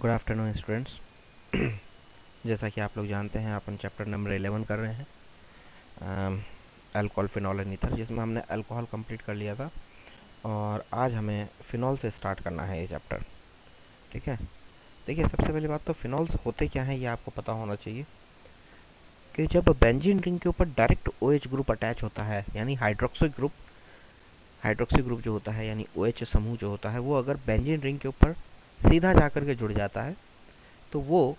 Good afternoon students. जैसा कि आप लोग जानते हैं अपन चैप्टर नंबर 11 कर रहे हैं, अल्कोहल फिनॉल एंड ईथर, जिसमें हमने अल्कोहल कंप्लीट कर लिया था और आज हमें फिनॉल से स्टार्ट करना है ये चैप्टर। ठीक है, देखिए सबसे पहली बात तो फिनॉल्स होते क्या हैं ये आपको पता होना चाहिए कि जब बेंजीन रिंग के ऊपर डायरेक्ट OH ग्रुप अटैच होता है, यानी हाइड्रोक्सी ग्रुप जो होता है यानी OH समूह जो होता है वो अगर बेंजीन रिंग के ऊपर सीधा जाकर के जुड़ जाता है तो वो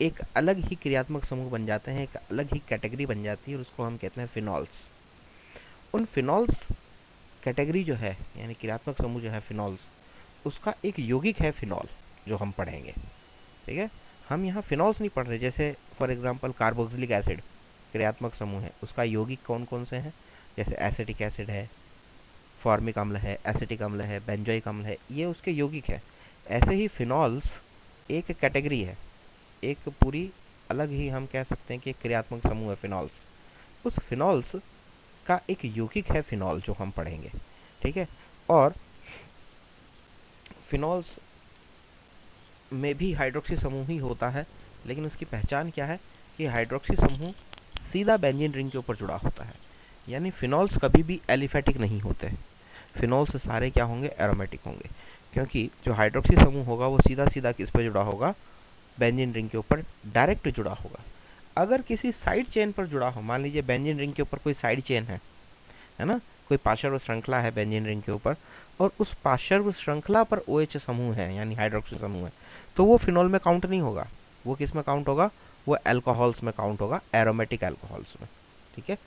एक अलग ही क्रियात्मक समूह बन जाते हैं, एक अलग ही कैटेगरी बन जाती है और उसको हम कहते हैं फिनॉल्स। उन फिनॉल्स कैटेगरी जो है यानी क्रियात्मक समूह जो है फिनॉल्स, उसका एक यौगिक है फिनॉल जो हम पढ़ेंगे। ठीक है, हम यहाँ फिनॉल्स नहीं पढ़ रहे। जैसे फॉर एग्जांपल कार्बोक्सिलिक एसिड क्रियात्मक समूह है, उसका यौगिक कौन कौन से हैं, जैसे एसिटिक एसिड है, फॉर्मिक अम्ल है, एसिटिक अम्ल है, बेंजोइक अम्ल है, ये उसके यौगिक है। ऐसे ही फिनॉल्स एक कैटेगरी है, एक पूरी अलग ही हम कह सकते हैं कि एक क्रियात्मक समूह है फिनॉल्स। उस फिनॉल्स का एक यौगिक है फिनॉल जो हम पढ़ेंगे। ठीक है, और फिनॉल्स में भी हाइड्रोक्सी समूह ही होता है, लेकिन उसकी पहचान क्या है कि हाइड्रोक्सी समूह सीधा बेंजीन रिंग के ऊपर जुड़ा होता है, यानी फिनॉल्स कभी भी एलिफेटिक नहीं होते। फिनॉल्स सारे क्या होंगे, एरोमेटिक होंगे, क्योंकि जो हाइड्रोक्सी समूह होगा वो सीधा सीधा किस पे जुड़ा होगा, बेंजीन रिंग के ऊपर डायरेक्ट जुड़ा होगा। अगर किसी साइड चेन पर जुड़ा हो, मान लीजिए बेंजीन रिंग के ऊपर कोई साइड चेन है ना, कोई पार्श्व श्रृंखला है बेंजीन रिंग के ऊपर, और उस पार्श्व श्रृंखला पर OH समूह है यानी हाइड्रोक्सी समूह है, तो वो फिनॉल में काउंट नहीं होगा। वो किस में काउंट होगा, वो अल्कोहल्स में काउंट होगा, एरोमेटिक अल्कोहल्स में। ठीक है,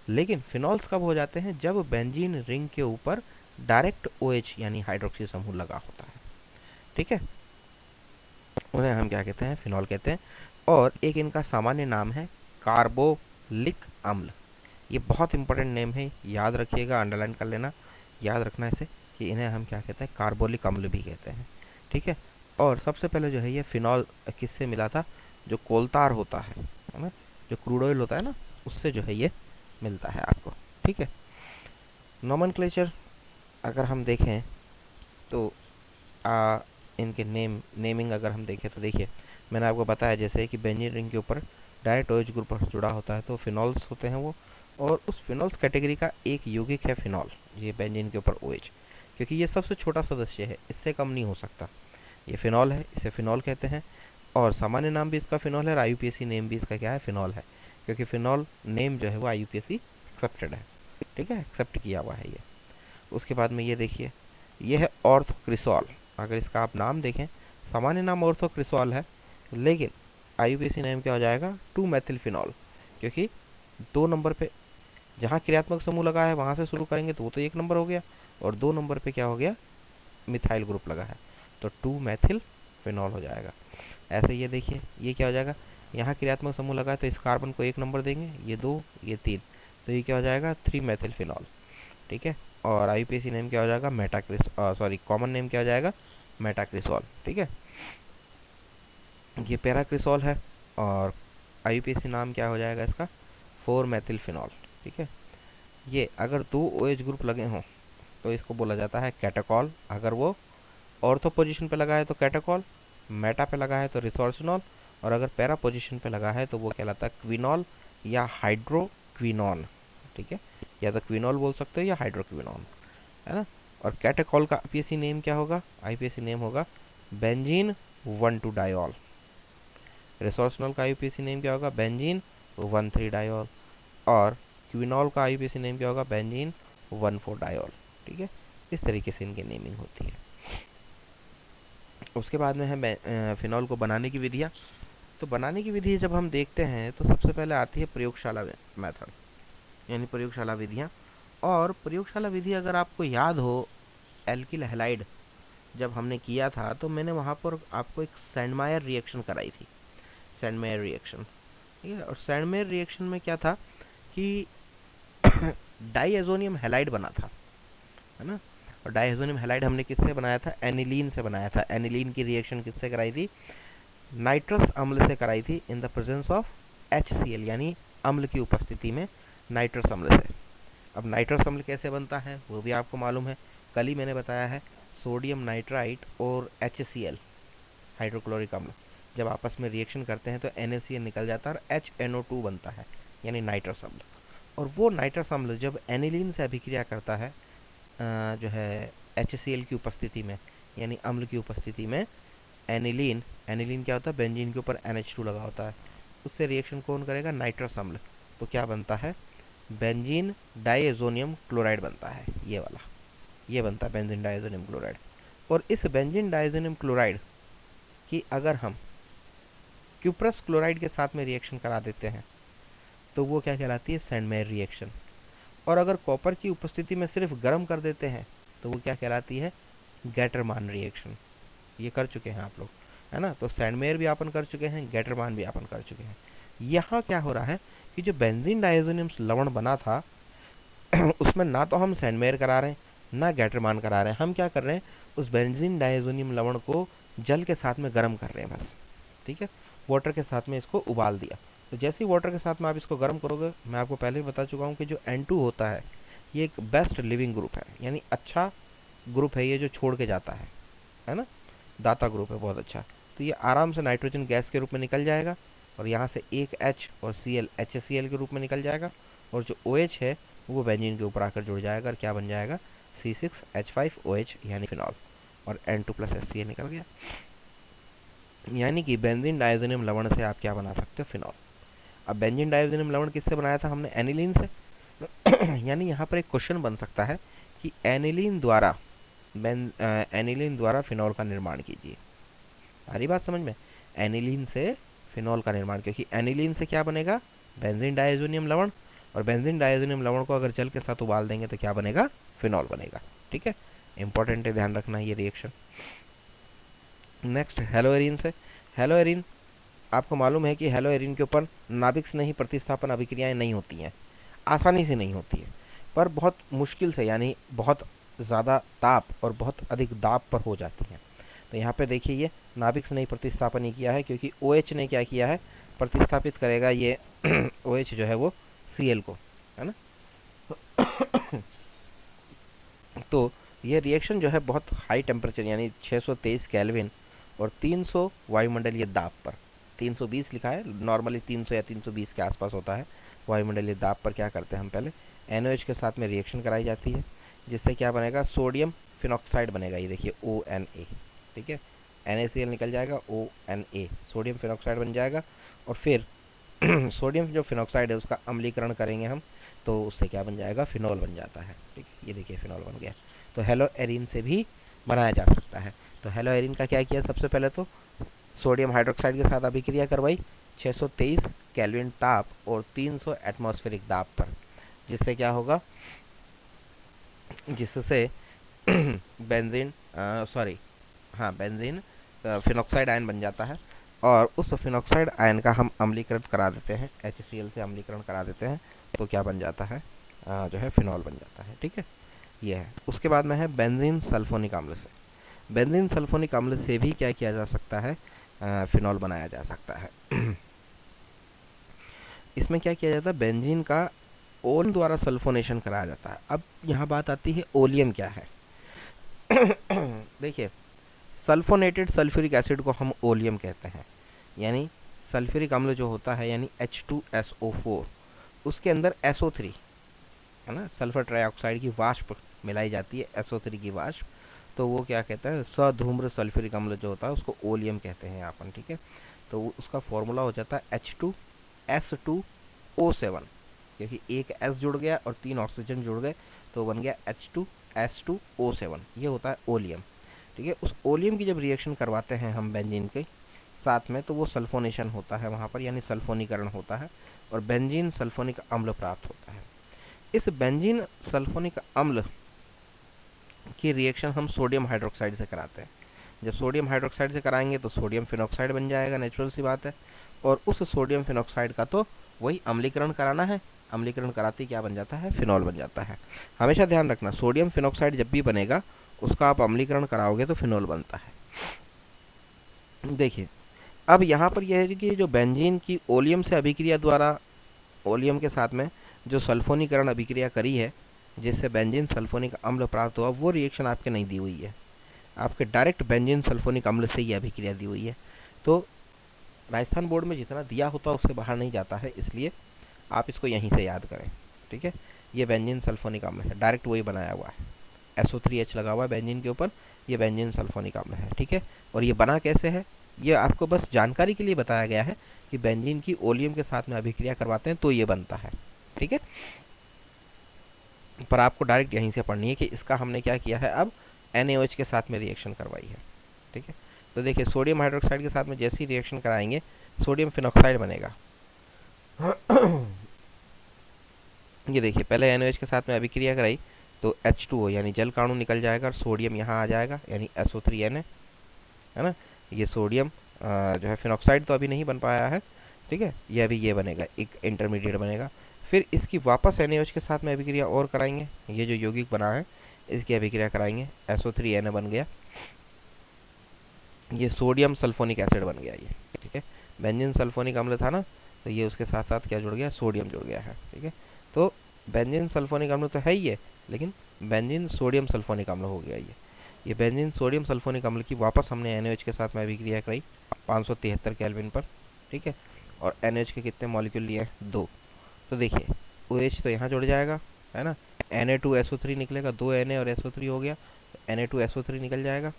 लेकिन फिनॉल्स कब हो जाते हैं, जब बेंजीन रिंग के ऊपर डायरेक्ट OH यानी हाइड्रोक्सी समूह लगा होता है। ठीक है, उन्हें हम क्या कहते हैं, फिनॉल कहते हैं। और एक इनका सामान्य नाम है कार्बोलिक अम्ल। ये बहुत इंपॉर्टेंट नेम है, याद रखिएगा, अंडरलाइन कर लेना, याद रखना इसे कि इन्हें हम क्या कहते हैं, कार्बोलिक अम्ल भी कहते हैं। ठीक है, और सबसे पहले जो है ये फिनॉल किससे मिला था, जो कोलतार होता है ना, जो क्रूड ऑयल होता है ना, उससे जो है ये मिलता है आपको। ठीक है, नोमेनक्लेचर अगर हम देखें तो इनके नेमिंग अगर हम देखें तो देखिए, मैंने आपको बताया जैसे कि बेंजीन रिंग के ऊपर डायरेक्ट OH ग्रुप पर जुड़ा होता है तो फिनॉल्स होते हैं वो, और उस फिनॉल्स कैटेगरी का एक यौगिक है फिनॉल, ये बेंजीन के ऊपर OH, क्योंकि ये सबसे छोटा सदस्य है, इससे कम नहीं हो सकता। ये फिनॉल है, इसे फिनॉल कहते हैं, और सामान्य नाम भी इसका फिनॉल है और IUPAC नेम भी इसका क्या है, फिनॉल है, क्योंकि फिनॉल नेम जो है वो IUPAC एक्सेप्टेड है। ठीक है, एक्सेप्ट किया हुआ है ये। उसके बाद में ये देखिए, ये है ऑर्थोक्रिसॉल। अगर इसका आप नाम देखें, सामान्य नाम ऑर्थोक्रिसॉल है, लेकिन IUPAC नेम क्या हो जाएगा, 2 मेथिल फिनॉल, क्योंकि 2 नंबर पे जहाँ क्रियात्मक समूह लगा है वहाँ से शुरू करेंगे तो वो तो 1 नंबर हो गया, और 2 नंबर पे क्या हो गया, मिथाइल ग्रुप लगा है, तो 2 मेथिल फिनॉल हो जाएगा। ऐसे ये देखिए, ये क्या हो जाएगा, यहाँ क्रियात्मक समूह लगा है तो इस कार्बन को 1 नंबर देंगे, ये 2 ये 3, तो ये क्या हो जाएगा, 3 मेथिल फिनॉल। ठीक है, और IUPAC नेम क्या हो जाएगा, कॉमन नेम क्या हो जाएगा, मेटाक्रिसॉल। ठीक है, ये पैराक्रिसॉल है, और IUPAC नाम क्या हो जाएगा इसका, 4 मेथिल फिनॉल। ठीक है, ये अगर 2 OH ग्रुप लगे हों तो इसको बोला जाता है कैटाकॉल। अगर वो ऑर्थो पोजीशन पे लगा है तो कैटाकॉल, मेटा पे लगा है तो रिसोर्सिनॉल, और अगर पैरा पोजीशन पे लगा है तो वो कहलाता है क्विनॉल या हाइड्रोक्विनॉन। ठीक है, या तो क्विनॉल बोल सकते हो या हाइड्रोक्विनॉन, है ना। और कैटाकॉल का IUPAC नेम क्या होगा, IUPAC नेम होगा बेंजीन 1,2-डायोल। रिसोर्सिनॉल का IUPAC नेम क्या होगा, बेंजीन 1,3-डायोल। और क्विनॉल का IUPAC नेम क्या होगा, बेंजीन 1,4-डायोल। ठीक है, इस तरीके से इनकी नेमिंग होती है। उसके बाद में है फिनॉल को बनाने की विधियाँ। तो बनाने की विधि जब हम देखते हैं तो सबसे पहले आती है प्रयोगशाला मेथड, यानी प्रयोगशाला विधियाँ। और प्रयोगशाला विधि अगर आपको याद हो, एल्किल हैलाइड जब हमने किया था तो मैंने वहाँ पर आपको एक सैंडमायर रिएक्शन कराई थी, सैंडमायर रिएक्शन। ठीक है, और सैंडमायर रिएक्शन में क्या था कि डाईएजोनियम हैलाइड बना था, है ना। और डाईएजोनियम हैलाइड हमने किससे बनाया था, एनिलीन से बनाया था। एनिलीन की रिएक्शन किससे कराई थी, नाइट्रस अम्ल से कराई थी, इन द प्रेजेंस ऑफ HCl, यानी अम्ल की उपस्थिति में नाइट्रस अम्ल से। अब नाइट्रस अम्ल कैसे बनता है वो भी आपको मालूम है, कल ही मैंने बताया है, सोडियम नाइट्राइट और HCl, हाइड्रोक्लोरिक अम्ल जब आपस में रिएक्शन करते हैं तो NaCl निकल जाता है और HNO2 बनता है, यानी नाइट्रस अम्ल। और वो नाइट्रस अम्ल जब एनिलीन से अभिक्रिया करता है जो है HCl की उपस्थिति में, यानी अम्ल की उपस्थिति में, एनिलीन एनिलीन क्या होता है, बेंजीन के ऊपर NH2 लगा होता है, उससे रिएक्शन कौन करेगा, नाइट्रस अम्ल। तो क्या बनता है, बेंजीन डाइएजोनियम क्लोराइड बनता है, ये वाला, ये बनता है बेंजीन डाइएजोनियम क्लोराइड। और इस बेंजीन डाइएजोनियम क्लोराइड की अगर हम क्यूप्रस क्लोराइड के साथ में रिएक्शन करा देते हैं तो वो क्या कहलाती है, सैंडमेयर रिएक्शन। और अगर कॉपर की उपस्थिति में सिर्फ गर्म कर देते हैं तो वो क्या कहलाती है, गैटरमान रिएक्शन। ये कर चुके हैं आप लोग, है ना। तो सैंडमेयर भी अपन कर चुके हैं, गैटरमान भी अपन कर चुके हैं। यहाँ क्या हो रहा है कि जो बेंजीन डाइएजोनियम लवण बना था उसमें ना तो हम सैंडमेयर करा रहे हैं ना गैटरमान करा रहे हैं, हम क्या कर रहे हैं, उस बेंजीन डाइएजोनियम लवण को जल के साथ में गर्म कर रहे हैं बस, ठीक है। वाटर के साथ में इसको उबाल दिया। तो जैसे ही वाटर के साथ में आप इसको गर्म करोगे, मैं आपको पहले भी बता चुका हूँ कि जो N2 होता है ये एक बेस्ट लिविंग ग्रुप है, यानी अच्छा ग्रुप है ये, जो छोड़ के जाता है ना, दाता ग्रुप है बहुत अच्छा। तो ये आराम से नाइट्रोजन गैस के रूप में निकल जाएगा और यहाँ से एक H और Cl HCl के रूप में निकल जाएगा, और जो OH है वो बेंजीन के ऊपर आकर जुड़ जाएगा और क्या बन जाएगा, C6H5OH यानी फिनॉल, और N2 + HCl निकल गया। यानी कि बेंजीन डाइएजोनियम लवण से आप क्या बना सकते हो, फिनॉल। अब बेंजीन डाइएजोनियम लवण किससे बनाया था हमने, एनिलीन से। यानी यहाँ पर एक क्वेश्चन बन सकता है कि एनिलीन द्वारा फिनॉल का निर्माण कीजिए। आ रही बात समझ में, एनिलीन से फिनॉल का निर्माण, क्योंकि एनिलीन से क्या बनेगा, बेंजीन डाइएजोनियम लवण, और बेंजीन डाइएजोनियम लवण को अगर जल के साथ उबाल देंगे तो क्या बनेगा, फिनॉल बनेगा, ठीक है। इंपॉर्टेंट है, ध्यान रखना ये रिएक्शन। नेक्स्ट हेलोएरिन से। हेलोएरिन आपको मालूम है कि हेलोएरिन के ऊपर नाभिक से नहीं प्रतिस्थापन अभिक्रियाएं नहीं होती हैं, आसानी से नहीं होती है, पर बहुत मुश्किल से, यानी बहुत ज़्यादा ताप और बहुत अधिक दाब पर हो जाती हैं। तो यहाँ पे देखिए ये नाभिक से नहीं प्रतिस्थापन ही किया है, क्योंकि OH ने क्या किया है, प्रतिस्थापित करेगा ये OH जो है वो Cl को, है ना। तो ये रिएक्शन जो है बहुत हाई टेम्परेचर, यानी 623 केल्विन और 300 वायुमंडलीय दाब पर, 320 लिखा है, नॉर्मली 300 या 320 के आसपास होता है वायुमंडलीय दाब पर। क्या करते हैं हम, पहले NOH के साथ में रिएक्शन कराई जाती है, जिससे क्या बनेगा, सोडियम फिनॉक्साइड बनेगा, ये देखिए ONA, ठीक है। NaCl निकल जाएगा, ONA सोडियम फिनॉक्साइड बन जाएगा। और फिर सोडियम जो फिनॉक्साइड है उसका अम्लीकरण करेंगे हम, तो उससे क्या बन जाएगा, फिनॉल बन जाता है, ठीक है। ये देखिए फिनॉल बन गया। तो हेलोएरिन से भी बनाया जा सकता है। तो हेलोएरिन का क्या किया, सबसे पहले तो सोडियम हाइड्रोक्साइड के साथ अभिक्रिया करवाई 623 केल्विन ताप और 300 एटमॉस्फेरिक दाब पर, जिससे क्या होगा, जिससे बेंजीन बेंजीन फिनॉक्साइड आयन बन जाता है, और उस फिनॉक्साइड आयन का हम अम्लीकरण करा देते हैं, HCl से अम्लीकरण करा देते हैं, तो क्या बन जाता है, जो है फिनॉल बन जाता है, ठीक है। ये है। उसके बाद में है बेंजीन सल्फोनिक अम्ल से। बेंजीन सल्फोनिक अम्ल से भी क्या किया जा सकता है, फिनॉल बनाया जा सकता है। इसमें क्या किया जाता है, बेंजीन का ओन द्वारा सल्फोनेशन कराया जाता है। अब यहाँ बात आती है ओलियम क्या है। देखिए, सल्फोनेटेड सल्फ्यूरिक एसिड को हम ओलियम कहते हैं, यानी सल्फ्यूरिक अम्ल जो होता है, यानी H2SO4, उसके अंदर SO3, है ना, सल्फर ट्राइऑक्साइड की वाष्प मिलाई जाती है, SO3 की वाष्प, तो वो क्या कहता है, सधूम्र सल्फ्यूरिक अम्ल जो होता है उसको ओलियम कहते हैं अपन, ठीक है। तो उसका फॉर्मूला हो जाता है H2S2O7, क्योंकि एक S जुड़ गया और 3 ऑक्सीजन जुड़ गए तो बन गया H2S2O7, ये होता है ओलियम, ठीक है। उस ओलियम की जब रिएक्शन करवाते हैं हम बेंजीन के साथ में, तो वो सल्फोनेशन होता है वहाँ पर, यानी सल्फोनीकरण होता है, और बेंजीन सल्फोनिक अम्ल प्राप्त होता है। इस बेंजीन सल्फोनिक अम्ल की रिएक्शन हम सोडियम हाइड्रोक्साइड से कराते हैं। जब सोडियम हाइड्रोक्साइड से कराएंगे तो सोडियम फिनॉक्साइड बन जाएगा, नेचुरल सी बात है। और उस सोडियम फिनॉक्साइड का तो वही अम्लीकरण कराना है, अम्लीकरण कराते ही क्या बन जाता है, फिनॉल बन जाता है। हमेशा ध्यान रखना, सोडियम फिनॉक्साइड जब भी बनेगा उसका आप अम्लीकरण कराओगे तो फिनॉल बनता है। देखिए, अब यहाँ पर यह है कि जो बेंजीन की ओलियम से अभिक्रिया द्वारा, ओलियम के साथ में जो सल्फोनीकरण अभिक्रिया करी है, जिससे बेंजीन सल्फोनिक अम्ल प्राप्त हुआ, वो रिएक्शन आपके नहीं दी हुई है। आपके डायरेक्ट बेंजीन सल्फोनिक अम्ल से ये अभिक्रिया दी हुई है। तो राजस्थान बोर्ड में जितना दिया होता है उससे बाहर नहीं जाता है, इसलिए आप इसको यहीं से याद करें। ठीक है, ये बेंजीन सल्फोनिक अम्ल है, डायरेक्ट वही बनाया हुआ है, SO3H लगा हुआ है बेंजीन के ऊपर, ये बेंजीन सल्फोनिक अम्ल है। ठीक है, और ये बना कैसे है, ये आपको बस जानकारी के लिए बताया गया है कि बेंजीन की ओलियम के साथ में अभिक्रिया करवाते हैं तो ये बनता है। ठीक है, पर आपको डायरेक्ट यहीं से पढ़नी है कि इसका हमने क्या किया है, अब NaOH के साथ में रिएक्शन करवाई है। ठीक है, तो देखिए सोडियम हाइड्रोक्साइड के साथ में जैसे ही रिएक्शन कराएंगे सोडियम फिनॉक्साइड बनेगा। ये देखिए पहले NaOH के साथ में अभिक्रिया कराई तो H2O यानी जल का अणु निकल जाएगा और सोडियम यहाँ आ जाएगा यानी SO3Na, है ना। ये सोडियम जो है फिनॉक्साइड तो अभी नहीं बन पाया है। ठीक है, ये अभी ये बनेगा, एक इंटरमीडिएट बनेगा। फिर इसकी वापस NaOH के साथ में अभिक्रिया और कराएंगे, ये जो यौगिक बना है इसकी अभिक्रिया कराएंगे, SO3Na बन गया, ये सोडियम सल्फोनिक एसिड बन गया ये। ठीक है, बेंजीन सल्फोनिक अम्ल था ना, तो ये उसके साथ साथ क्या जुड़ गया, सोडियम जुड़ गया है। ठीक है, तो बेंजीन सल्फोनिक अम्ल तो है ही है, लेकिन बेंजीन सोडियम सल्फोनिक अम्ल हो गया ये बेंजीन सोडियम सल्फोनिक अम्ल की वापस हमने NaOH के साथ में अभिक्रिया कराई 573 केल्विन पर। ठीक है, और NaOH के कितने मॉलिक्यूल लिए, 2। तो देखिए OH तो यहाँ जुड़ जाएगा, है ना, Na2SO3 निकलेगा, 2 Na और SO3 हो गया, Na2SO3 निकल जाएगा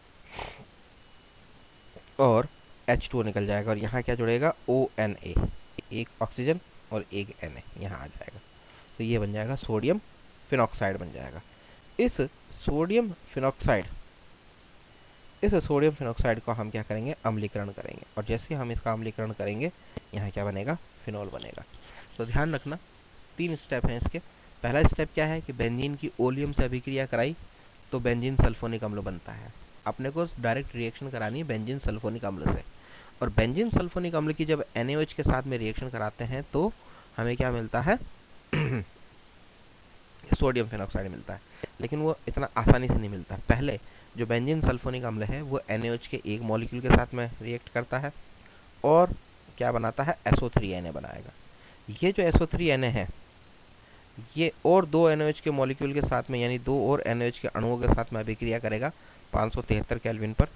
और H2O निकल जाएगा, और यहाँ क्या जुड़ेगा, ONA, एक ऑक्सीजन और एक Na यहाँ आ जाएगा, तो ये बन जाएगा सोडियम फिनॉक्साइड बन जाएगा। इस सोडियम फिनॉक्साइड को हम क्या करेंगे, अम्लीकरण करेंगे, और जैसे हम इसका अम्लीकरण करेंगे यहाँ क्या बनेगा, फिनॉल बनेगा। तो ध्यान रखना 3 स्टेप हैं इसके। पहला स्टेप क्या है कि बेंजीन की ओलियम से अभिक्रिया कराई तो बेंजीन सल्फोनिक अम्ल बनता है। अपने को डायरेक्ट रिएक्शन करानी है बेंजीन सल्फोनिक अम्ल से, और बेंजीन सल्फोनिक अम्ल की जब NaOH के साथ में रिएक्शन कराते हैं तो हमें क्या मिलता है सोडियम फिनॉक्साइड मिलता है। लेकिन वो इतना आसानी से नहीं मिलता। पहले जो बेंजीन सल्फोनिक अम्ल है वो NaOH के एक मॉलिक्यूल के साथ में रिएक्ट करता है और क्या बनाता है, SO3Na बनाएगा। ये जो SO3Na है ये और 2 NaOH के मॉलिक्यूल के साथ में यानी 2 और NaOH के अणुओं के साथ में अभिक्रिया करेगा 573 केल्विन पर,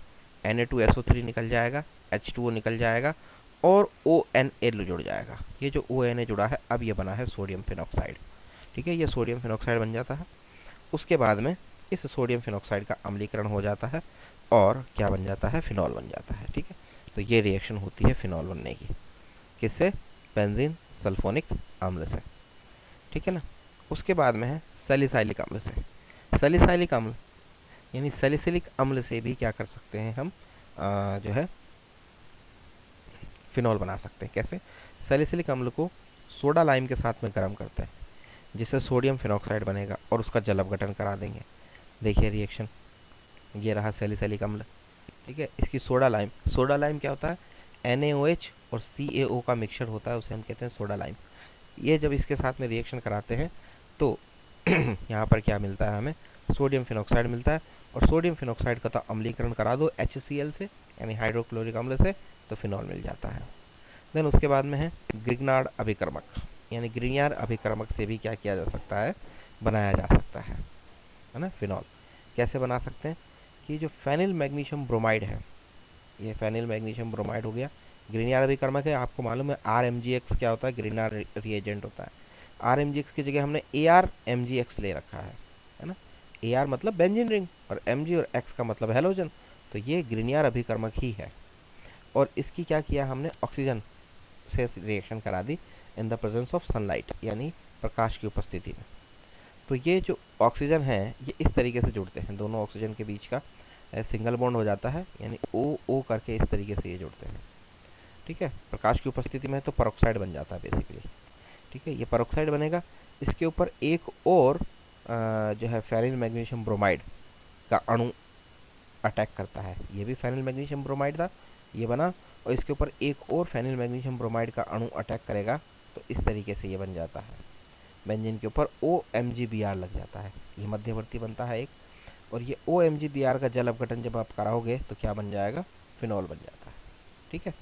Na2SO3 निकल जाएगा, H2O निकल जाएगा और ONA जुड़ जाएगा। ये जो ONA जुड़ा है अब ये बना है सोडियम फिनॉक्साइड। ठीक है, ये सोडियम फिनॉक्साइड बन जाता है। उसके बाद में इस सोडियम फिनॉक्साइड का अम्लीकरण हो जाता है और क्या बन जाता है, फिनॉल बन जाता है। ठीक है, तो ये रिएक्शन होती है फिनॉल बनने की, किससे, बेंजीन सल्फोनिक अम्ल से। ठीक है ना। उसके बाद में है सैलिसाइलिक अम्ल से। सैलिसाइलिक अम्ल यानी सैलिसिलिक अम्ल से भी क्या कर सकते हैं हम, जो है फिनॉल बना सकते हैं। कैसे, सैलिसिलिक अम्ल को सोडा लाइम के साथ में गर्म करते हैं जिससे सोडियम फिनॉक्साइड बनेगा और उसका जल अपघटन करा देंगे। देखिए रिएक्शन, ये रहा सैलिसिलिक अम्ल। ठीक है, इसकी सोडा लाइम क्या होता है, NaOH और CaO का मिक्सचर होता है, उसे हम कहते हैं सोडा लाइम। ये जब इसके साथ में रिएक्शन कराते हैं तो यहाँ पर क्या मिलता है हमें, सोडियम फिनॉक्साइड मिलता है, और सोडियम फिनॉक्साइड का तो अम्लीकरण करा दो HCl से यानी हाइड्रोक्लोरिक अम्ल से, तो फिनॉल मिल जाता है। देन उसके बाद में है ग्रिग्नार्ड अभिकर्मक, यानी ग्रिग्नार्ड अभिकर्मक से भी क्या किया जा सकता है, बनाया जा सकता है ना फिनॉल। कैसे बना सकते हैं कि जो फेनिल मैग्नीशियम ब्रोमाइड है, ये फेनिल मैग्नीशियम ब्रोमाइड हो गया, ग्रिग्नार्ड अभिकर्मक है। आपको मालूम है RMgX क्या होता है, ग्रिग्नार्ड रिएजेंट होता है। RMgX की जगह हमने ArMgX ले रखा है ना। AR मतलब बेंजीन रिंग और Mg और X का मतलब हेलोजन, तो ये ग्रिग्नार्ड अभिकर्मक ही है। और इसकी क्या किया हमने, ऑक्सीजन से रिएक्शन करा दी in the presence of sunlight यानी प्रकाश की उपस्थिति में। तो ये जो ऑक्सीजन है ये इस तरीके से जुड़ते हैं, दोनों ऑक्सीजन के बीच का सिंगल बॉन्ड हो जाता है यानी O करके इस तरीके से ये जुड़ते हैं। ठीक है, प्रकाश की उपस्थिति में तो परऑक्साइड बन जाता है बेसिकली। ठीक है, ये परऑक्साइड बनेगा। इसके ऊपर एक और जो है फेनिल मैग्नीशियम ब्रोमाइड का अणु अटैक करता है, ये भी फेनिल मैग्नीशियम ब्रोमाइड था, ये बना, और इसके ऊपर एक और फेनिल मैग्नीशियम ब्रोमाइड का अणु अटैक करेगा तो इस तरीके से ये बन जाता है। बेंजीन के ऊपर OMgBr लग जाता है, ये मध्यवर्ती बनता है एक, और ये OMgBr का जल अपघटन जब आप कराओगे तो क्या बन जाएगा, फिनॉल बन जाता है। ठीक है,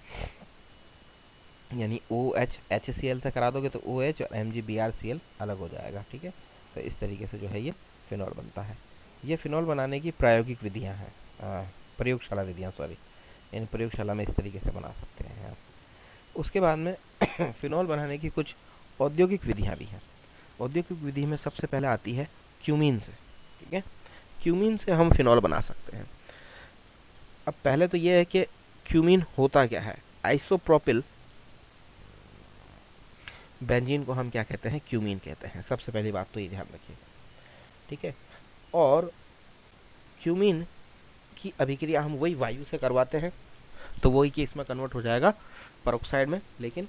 यानी OH HCl से करा दोगे तो OH और MgBrCl अलग हो जाएगा। ठीक है, तो इस तरीके से जो है ये फिनॉल बनता है। ये फिनॉल बनाने की प्रायोगिक विधियां हैं। प्रयोगशाला विधियाँ, सॉरी, यानी प्रयोगशाला में इस तरीके से बना सकते हैं आप। उसके बाद में फिनॉल बनाने की कुछ औद्योगिक विधियाँ भी हैं। औद्योगिक विधि में सबसे पहले आती है क्यूमीन से। ठीक है, क्यूमीन से हम फिनॉल बना सकते हैं। अब पहले तो ये है कि क्यूमीन होता क्या है। आइसोप्रोपिल बेंजीन को हम क्या कहते हैं, क्यूमीन कहते हैं। सबसे पहली बात तो ये ध्यान रखिए। ठीक है, और क्यूमीन की अभिक्रिया हम वही वायु से करवाते हैं, तो वही कि इसमें कन्वर्ट हो जाएगा परऑक्साइड में, लेकिन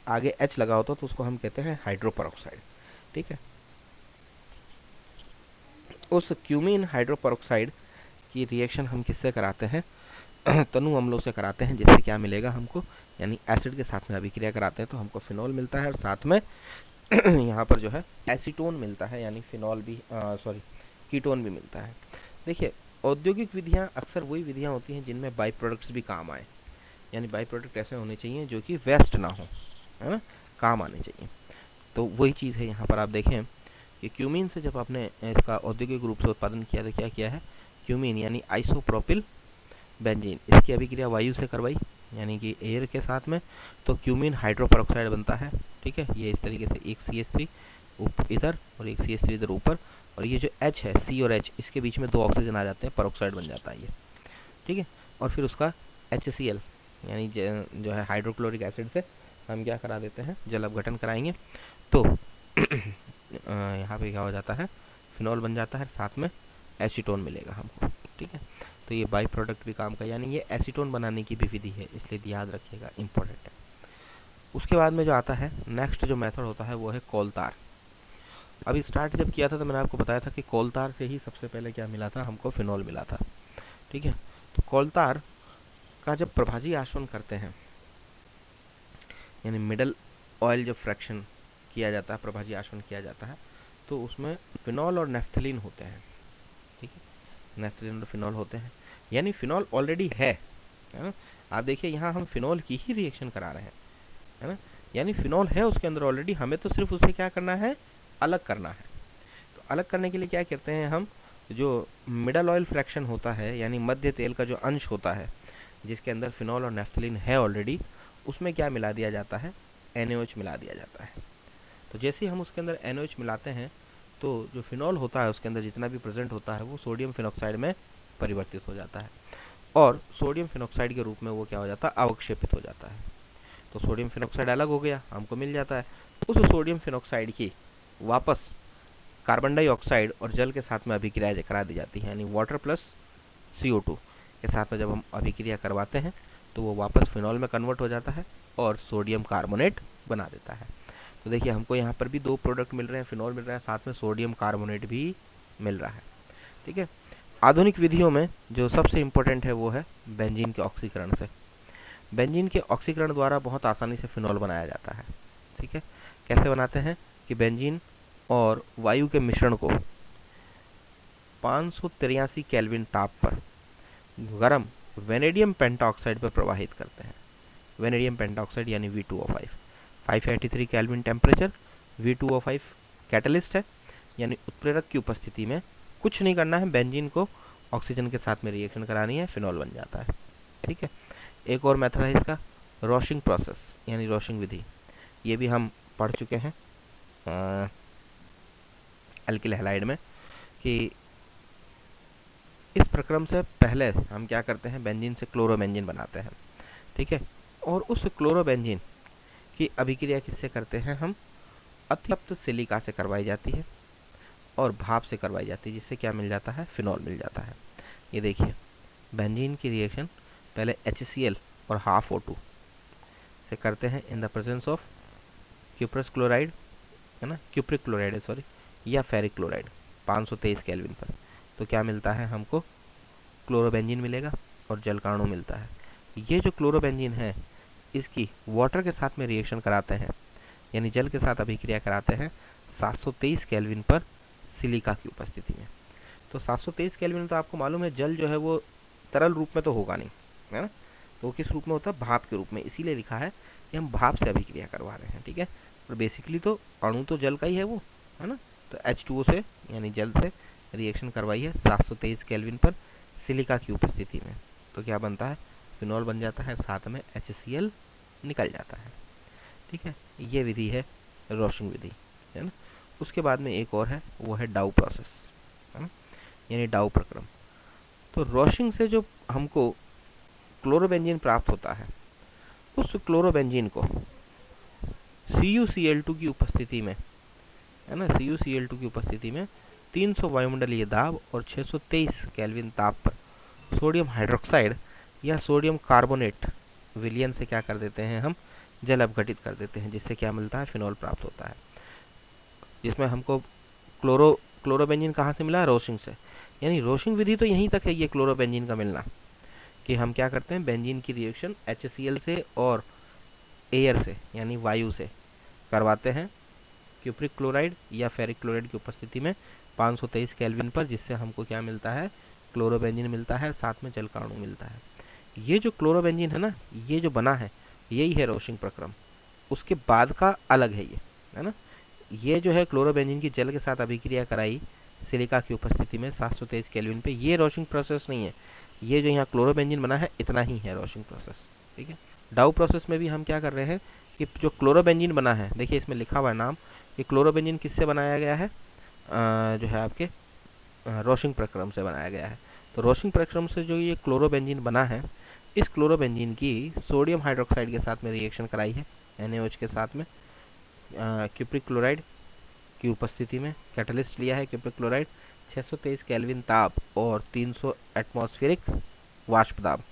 आगे एच लगा होता तो उसको हम कहते हैं हाइड्रोपरऑक्साइड। ठीक है, उस क्यूमीन हाइड्रोपरऑक्साइड की रिएक्शन हम किससे कराते हैं, तनु अम्लों से कराते हैं, जिससे क्या मिलेगा हमको, यानी एसिड के साथ में अभिक्रिया कराते हैं तो हमको फिनॉल मिलता है, और साथ में यहाँ पर जो है एसीटोन मिलता है, यानी फिनॉल भी, सॉरी, कीटोन भी मिलता है। देखिए, औद्योगिक विधियाँ अक्सर वही विधियाँ होती हैं जिनमें बाई प्रोडक्ट्स भी काम आए, यानी बाई प्रोडक्ट ऐसे होने चाहिए जो कि वेस्ट ना हो, है ना, काम आने चाहिए। तो वही चीज़ है यहाँ पर। आप देखें कि क्यूमीन से जब आपने इसका औद्योगिक रूप से उत्पादन किया तो क्या किया है, क्यूमीन यानी आइसोप्रोपिल बेंजीन, इसकी अभिक्रिया वायु से करवाई, यानी कि एयर के साथ में, तो क्यूमीन हाइड्रोपरऑक्साइड बनता है। ठीक है, ये इस तरीके से एक CH3 इधर और एक CH3 इधर ऊपर, और ये जो H है, C और H, इसके बीच में दो ऑक्सीजन आ जाते हैं, परऑक्साइड बन जाता है ये। ठीक है, और फिर उसका HCl यानी जो है हाइड्रोक्लोरिक एसिड से हम क्या करा देते हैं, जल अपघटन कराएंगे, तो यहाँ पे क्या हो जाता है, फिनॉल बन जाता है, साथ में एसीटोन मिलेगा हमको। ठीक है, तो ये बाई प्रोडक्ट भी काम का, यानी ये एसीटोन बनाने की भी विधि है, इसलिए याद रखिएगा, इंपॉर्टेंट है। उसके बाद में जो आता है नेक्स्ट जो मेथड होता है वो है कोलतार। अभी स्टार्ट जब किया था तो मैंने आपको बताया था कि कोलतार से ही सबसे पहले क्या मिला था, हमको फिनॉल मिला था। ठीक है, तो कोलतार का जब प्रभाजी आसवन करते हैं, यानी मिडल ऑयल जब फ्रैक्शन किया जाता है, प्रभाजी आसवन किया जाता है, तो उसमें फिनॉल और नेफ्थलीन होते हैं। ठीक है, नेफ्थलीन और फिनॉल होते हैं, यानी फिनॉल ऑलरेडी है ना। आप देखिए यहाँ हम फिनॉल की ही रिएक्शन करा रहे हैं, है ना, यानी फिनॉल है उसके अंदर ऑलरेडी, हमें तो सिर्फ उसे क्या करना है, अलग करना है। तो अलग करने के लिए क्या करते हैं हम, जो मिडल ऑयल फ्रैक्शन होता है, यानी मध्य तेल का जो अंश होता है जिसके अंदर फिनॉल और नेफ्थलीन है ऑलरेडी, उसमें क्या मिला दिया जाता है, NaOH मिला दिया जाता है। तो जैसे ही हम उसके अंदर NaOH मिलाते हैं, तो जो फिनॉल होता है उसके अंदर जितना भी प्रेजेंट होता है वो सोडियम फिनॉक्साइड में परिवर्तित हो जाता है, और सोडियम फिनॉक्साइड के रूप में वो क्या हो जाता है, अवक्षेपित हो जाता है। तो सोडियम फिनॉक्साइड अलग हो गया, हमको मिल जाता है। उस सोडियम फिनॉक्साइड की वापस कार्बन डाइऑक्साइड और जल के साथ में अभिक्रिया करा दी जाती है, यानी वाटर प्लस CO2 के साथ में जब हम अभिक्रिया करवाते हैं तो वो वापस फिनॉल में कन्वर्ट हो जाता है और सोडियम कार्बोनेट बना देता है। तो देखिए हमको यहाँ पर भी दो प्रोडक्ट मिल रहे हैं, फिनॉल मिल रहा है, साथ में सोडियम कार्बोनेट भी मिल रहा है। ठीक है, आधुनिक विधियों में जो सबसे इम्पोर्टेंट है वो है बेंजीन के ऑक्सीकरण से। बेंजीन के ऑक्सीकरण द्वारा बहुत आसानी से फिनॉल बनाया जाता है। ठीक है, कैसे बनाते हैं कि बेंजीन और वायु के मिश्रण को 583 केल्विन ताप पर गरम वेनेडियम पेंटाऑक्साइड पर प्रवाहित करते हैं। वेनेडियम पेंटाऑक्साइड यानी V2O5, 583 kelvin temperature, V2O5 catalyst है, यानी उत्प्रेरक की उपस्थिति में कुछ नहीं करना है, बेंजीन को ऑक्सीजन के साथ में रिएक्शन करानी है, फिनॉल बन जाता है। ठीक है, एक और मेथड है इसका, रोशिंग प्रोसेस यानी रोशिंग विधि। ये भी हम पढ़ चुके हैं एल्किल हैलाइड में, कि इस प्रक्रम से पहले हम क्या करते हैं, बेंजीन से क्लोरोबेंजीन बनाते हैं। ठीक है, और उस क्लोरोबेंजीन की अभिक्रिया किससे करते हैं हम, अतितप्त सिलिका से करवाई जाती है और भाप से करवाई जाती है, जिससे क्या मिल जाता है, फिनॉल मिल जाता है। ये देखिए बेंजीन की रिएक्शन पहले HCl और हाफ O2 से करते हैं इन the presence of cuprous chloride, है ना, क्यूप्रिक क्लोराइड है सॉरी, या फेरिक क्लोराइड 523 केल्विन पर। तो क्या मिलता है हमको, क्लोरोबेंजीन मिलेगा और जलकाणु मिलता है। ये जो क्लोरोबेंजीन है इसकी वाटर के साथ में रिएक्शन कराते हैं, यानी जल के साथ अभिक्रिया कराते हैं 723 केल्विन पर सिलिका की उपस्थिति में। तो 723 केल्विन तो आपको मालूम है, जल जो है वो तरल रूप में तो होगा नहीं, है ना, तो वो किस रूप में होता है, भाप के रूप में, इसीलिए लिखा है कि हम भाप से अभिक्रिया करवा रहे हैं। ठीक है, और बेसिकली तो अणु तो जल का ही है वो, है ना, तो H2O से यानी जल से रिएक्शन करवाई है 723 केल्विन पर सिलिका की उपस्थिति में, तो क्या बनता है, फिनॉल बन जाता है, साथ में HCl निकल जाता है। ठीक है, ये विधि है रोशिंग विधि, है ना। उसके बाद में एक और है, वो है डाउ प्रोसेस, है ना, यानी डाउ प्रक्रम। तो रोशिंग से जो हमको क्लोरोबेंजीन प्राप्त होता है, उस क्लोरोबेंजीन को CuCl2 की उपस्थिति में, है ना, CuCl2 की उपस्थिति में 300 वायुमंडलीय दाब और 623 केल्विन ताप पर सोडियम हाइड्रोक्साइड या सोडियम कार्बोनेट विलयन से क्या कर देते हैं, हम जल अपघटित कर देते हैं, जिससे क्या मिलता है, फिनॉल प्राप्त होता है। जिसमें हमको क्लोरोबेंजीन कहाँ से मिला, रोशिंग से। यानी रोशिंग विधि तो यहीं तक है, ये क्लोरोबेंजीन का मिलना, कि हम क्या करते हैं, बेंजीन की रिएक्शन HCl से और एयर से यानी वायु से करवाते हैं क्यूप्रिक क्लोराइड या फेरिक क्लोराइड की उपस्थिति में 523 केल्विन पर, जिससे हमको क्या मिलता है, क्लोरोबेंजीन मिलता है, साथ में जल का अणु मिलता है। ये जो क्लोरोबेंजीन है ना, ये जो बना है, यही है रोशिंग प्रक्रम। उसके बाद का अलग है ये, है ना। ये जो है क्लोरोबेंजीन की जल के साथ अभिक्रिया कराई सिलिका की उपस्थिति में 723 केल्विन पे, ये रोशिंग प्रोसेस नहीं है। ये जो यहाँ क्लोरोबेंजीन बना है, इतना ही है रोशिंग प्रोसेस। ठीक है, डाउ प्रोसेस में भी हम क्या कर रहे हैं कि जो क्लोरोबेंजीन बना है, देखिए इसमें लिखा हुआ है नाम, ये क्लोरोबेंजीन किससे बनाया गया है, जो है आपके रोशिंग प्रक्रम से बनाया गया है। तो रोशिंग प्रक्रम से जो ये क्लोरोबेंजीन बना है, इस क्लोरोबेंजीन की सोडियम हाइड्रोक्साइड के साथ में रिएक्शन कराई है, NaOH के साथ में, क्यूप्रिक क्लोराइड की उपस्थिति में कैटलिस्ट लिया है क्यूप्रिक क्लोराइड, 623 केल्विन ताप और 300 एटमॉस्फेरिक वाष्प दाब।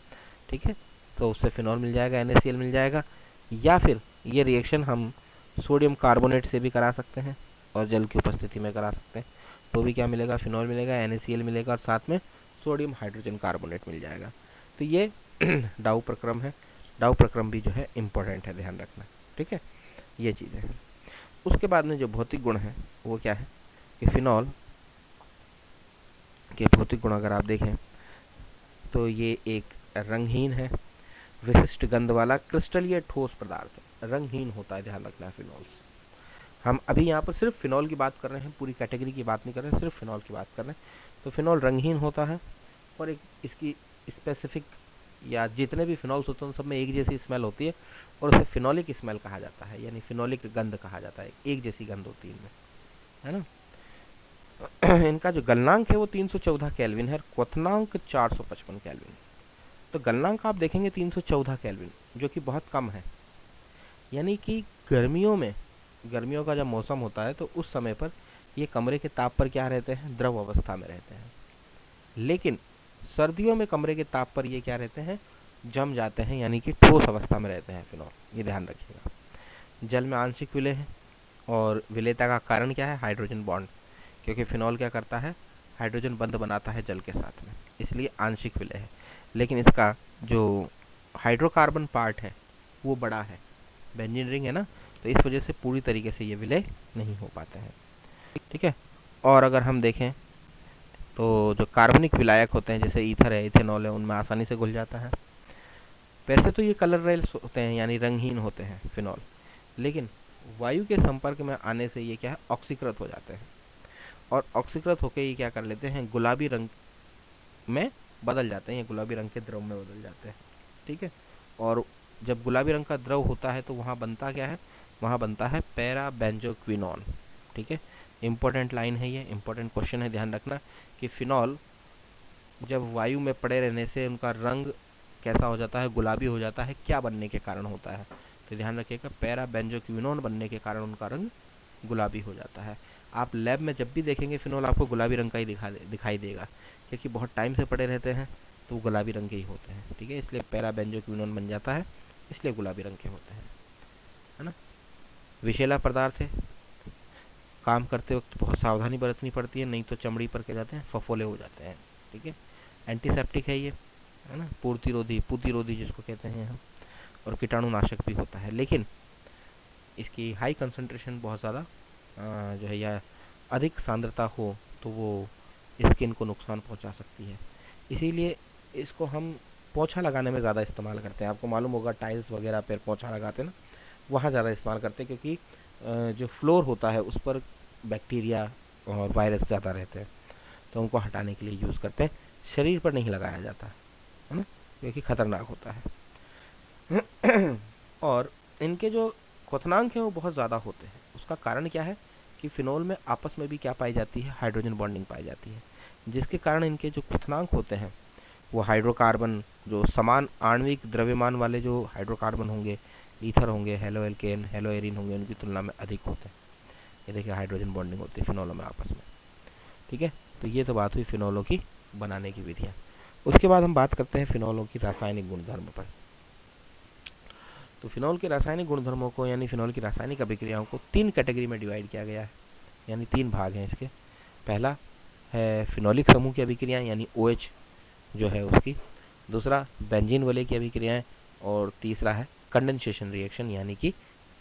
ठीक है, तो उससे फिनॉल मिल जाएगा, NaCl मिल जाएगा। या फिर ये रिएक्शन हम सोडियम कार्बोनेट से भी करा सकते हैं और जल की उपस्थिति में करा सकते हैं, तो भी क्या मिलेगा, फिनॉल मिलेगा, NaCl मिलेगा और साथ में सोडियम हाइड्रोजन कार्बोनेट मिल जाएगा। तो ये डाउ प्रक्रम है। डाउ प्रक्रम भी जो है इम्पोर्टेंट है, ध्यान रखना। ठीक है, ये चीज़ें हैं। उसके बाद में जो भौतिक गुण है वो क्या है कि फिनॉल के भौतिक गुण अगर आप देखें तो ये एक रंगहीन है, विशिष्ट गंध वाला क्रिस्टलीय ठोस पदार्थ है, रंगहीन होता है, ध्यान रखना है फिनॉल्स। हम अभी यहाँ पर सिर्फ फिनॉल की बात कर रहे हैं, पूरी कैटेगरी की बात नहीं कर रहे हैं, सिर्फ फिनॉल की बात कर रहे हैं। तो फिनॉल रंगहीन होता है और एक इसकी स्पेसिफिक या जितने भी फिनॉल्स होते हैं उन सब में एक जैसी स्मेल होती है और उसे फिनोलिक स्मेल कहा जाता है, यानी फिनोलिक गंध कहा जाता है, एक जैसी गंध होती है इनमें, है ना। इनका जो गलनांक है वो 314 केल्विन है, क्वथनांक 455 केल्विन। तो गलनांक आप देखेंगे 314 केल्विन, जो कि बहुत कम है। यानी कि गर्मियों का जब मौसम होता है तो उस समय पर ये कमरे के ताप पर क्या रहते हैं, द्रव अवस्था में रहते हैं। लेकिन सर्दियों में कमरे के ताप पर ये क्या रहते हैं, जम जाते हैं, यानी कि ठोस अवस्था में रहते हैं फिनॉल, ये ध्यान रखिएगा। जल में आंशिक विलय है और विलेयता का कारण क्या है, हाइड्रोजन बॉन्ड, क्योंकि फिनॉल क्या करता है, हाइड्रोजन बंध बनाता है जल के साथ में, इसलिए आंशिक विलय है। लेकिन इसका जो हाइड्रोकार्बन पार्ट है वो बड़ा है, बेंजीन रिंग है ना, तो इस वजह से पूरी तरीके से ये विलय नहीं हो पाते हैं। ठीक है, और अगर हम देखें तो जो कार्बनिक विलायक होते हैं, जैसे ईथर है, इथेनॉल है, उनमें आसानी से घुल जाता है। वैसे तो ये कलरलेस होते हैं, यानी रंगहीन होते हैं फिनॉल, लेकिन वायु के संपर्क में आने से ये क्या है, ऑक्सीकृत हो जाते हैं और ऑक्सीकृत होकर ये क्या कर लेते हैं, गुलाबी रंग में बदल जाते हैं, ये गुलाबी रंग के द्रव में बदल जाते हैं। ठीक है, और जब गुलाबी रंग का द्रव होता है तो वहाँ बनता क्या है, वहाँ बनता है पैरा बेंजोक्विनोन। ठीक है, इंपॉर्टेंट लाइन है ये, इंपॉर्टेंट क्वेश्चन है, ध्यान रखना कि फिनॉल जब वायु में पड़े रहने से उनका रंग कैसा हो जाता है, गुलाबी हो जाता है, क्या बनने के कारण होता है, तो ध्यान रखिएगा, पैरा बेंजोक्विनोन बनने के कारण उनका रंग गुलाबी हो जाता है। आप लैब में जब भी देखेंगे फिनॉल आपको गुलाबी रंग का ही दिखाई देगा, क्योंकि बहुत टाइम से पड़े रहते हैं तो वो गुलाबी रंग के ही होते हैं। ठीक है, इसलिए पैरा बेंजोक्विनोन बन जाता है, इसलिए गुलाबी रंग के होते हैं, है ना। विषैला पदार्थ है, काम करते वक्त बहुत सावधानी बरतनी पड़ती है, नहीं तो चमड़ी पर क्या जाते हैं, फफोले हो जाते हैं। ठीक है, एंटीसेप्टिक है ये, है ना, पूतिरोधी जिसको कहते हैं हम, और कीटाणुनाशक भी होता है। लेकिन इसकी हाई कंसंट्रेशन बहुत ज़्यादा जो है या अधिक सांद्रता हो तो वो स्किन को नुकसान पहुंचा सकती है, इसीलिए इसको हम पोछा लगाने में ज़्यादा इस्तेमाल करते हैं। आपको मालूम होगा टाइल्स वगैरह पर पोछा लगाते हैं ना, वहाँ ज़्यादा इस्तेमाल करते हैं, क्योंकि जो फ्लोर होता है उस पर बैक्टीरिया और वायरस ज़्यादा रहते हैं, तो उनको हटाने के लिए यूज़ करते हैं। शरीर पर नहीं लगाया जाता है ना, क्योंकि खतरनाक होता है। और इनके जो क्वथनांक हैं वो बहुत ज़्यादा होते हैं। उसका कारण क्या है कि फिनोल में आपस में भी क्या पाई जाती है, हाइड्रोजन बॉन्डिंग पाई जाती है, जिसके कारण इनके जो क्वथनांक होते हैं वो हाइड्रोकार्बन, जो समान आणविक द्रव्यमान वाले जो हाइड्रोकार्बन होंगे, ईथर होंगे, हेलो एल्केन, हेलो एरिन होंगे, उनकी तुलना में अधिक होते हैं। ये देखिए हाइड्रोजन बॉन्डिंग होती है फिनोलों में आपस में। ठीक है, तो ये तो बात हुई फिनोलों की बनाने की विधियाँ। उसके बाद हम बात करते हैं फिनोलों की रासायनिक गुणधर्म पर। तो फिनोल के रासायनिक गुणधर्मों को यानी फिनोल की रासायनिक अभिक्रियाओं को 3 कैटेगरी में डिवाइड किया गया है, यानी 3 भाग हैं इसके। पहला है फिनोलिक समूह की अभिक्रियाएं यानी OH जो है उसकी, दूसरा बेंजीन वलय की अभिक्रियाएं, और तीसरा है कंडेंसेशन रिएक्शन यानी कि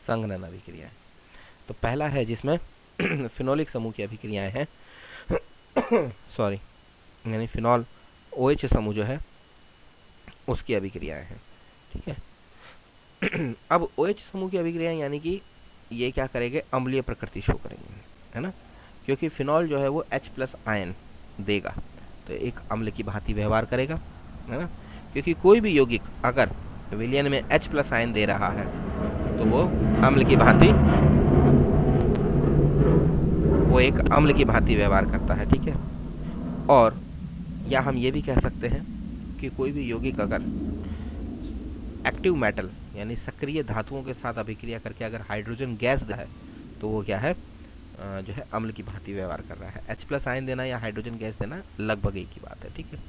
संघनन अभिक्रियाएं। तो पहला है जिसमें फिनोलिक समूह की अभिक्रियाएं हैं सॉरी, यानी फिनॉल OH समूह जो है उसकी अभिक्रियाएं हैं। ठीक है, अब OH समूह की अभिक्रियाएं यानी कि ये क्या करेंगे, अम्लीय प्रकृति शो करेंगे, है ना, क्योंकि फिनॉल जो है वो H+ आयन देगा, तो एक अम्ल की भांति व्यवहार करेगा, है ना, क्योंकि कोई भी यौगिक अगर विलयन में H+ आयन दे रहा है तो वो अम्ल की भांति, वो एक अम्ल की भांति व्यवहार करता है। ठीक है, और या हम ये भी कह सकते हैं कि कोई भी यौगिक अगर एक्टिव मेटल यानी सक्रिय धातुओं के साथ अभिक्रिया करके अगर हाइड्रोजन गैस दे है तो वो क्या है, जो है अम्ल की भांति व्यवहार कर रहा है। H+ आयन देना या हाइड्रोजन गैस देना लगभग एक ही बात है। ठीक है,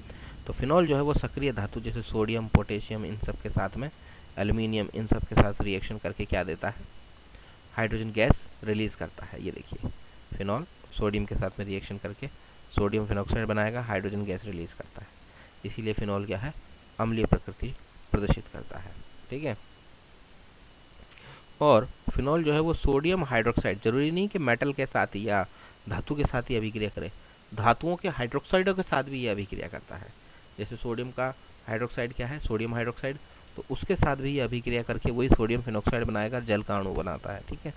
तो फिनॉल जो है वो सक्रिय धातु जैसे सोडियम, पोटेशियम, इन सब के साथ में एल्यूमिनियम, इन सब के साथ रिएक्शन करके क्या देता है, हाइड्रोजन गैस रिलीज करता है। ये देखिए फिनॉल सोडियम के साथ में रिएक्शन करके सोडियम फिनॉक्साइड बनाएगा, हाइड्रोजन गैस रिलीज करता है, इसीलिए फिनॉल क्या है, अम्लीय प्रकृति प्रदर्शित करता है। ठीक है, और फिनॉल जो है वो सोडियम हाइड्रोक्साइड, जरूरी नहीं कि मेटल के साथ ही या धातु के साथ ही अभिक्रिया करे, धातुओं के हाइड्रोक्साइडों के साथ भी ये अभिक्रिया करता है। जैसे सोडियम का हाइड्रोक्साइड क्या है, सोडियम हाइड्रोक्साइड, तो उसके साथ भी ये अभिक्रिया करके वही सोडियम फिनॉक्साइड बनाएगा, जल का अणु बनाता है। ठीक है,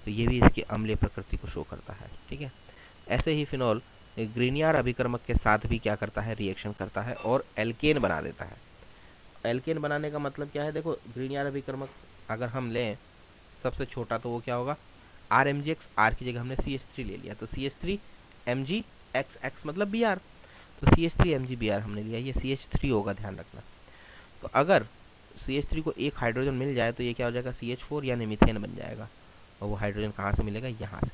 तो ये भी इसकी अम्लीय प्रकृति को शो करता है। ठीक है, ऐसे ही फिनॉल ग्रीनियर अभिकर्मक के साथ भी क्या करता है, रिएक्शन करता है और एल्केन बना देता है। एल्केन बनाने का मतलब क्या है, देखो ग्रीनियर अभिकर्मक अगर हम लें सबसे छोटा तो वो क्या होगा, RMgx, R की जगह हमने CH3 ले लिया, तो CH3 Mgx मतलब Br, तो CH3 Mg Br हमने लिया, ये CH3 होगा, ध्यान रखना। तो अगर CH3 को एक हाइड्रोजन मिल जाए तो ये क्या हो जाएगा, CH4 यानी मीथेन बन जाएगा, और वो हाइड्रोजन कहाँ से मिलेगा, यहाँ से,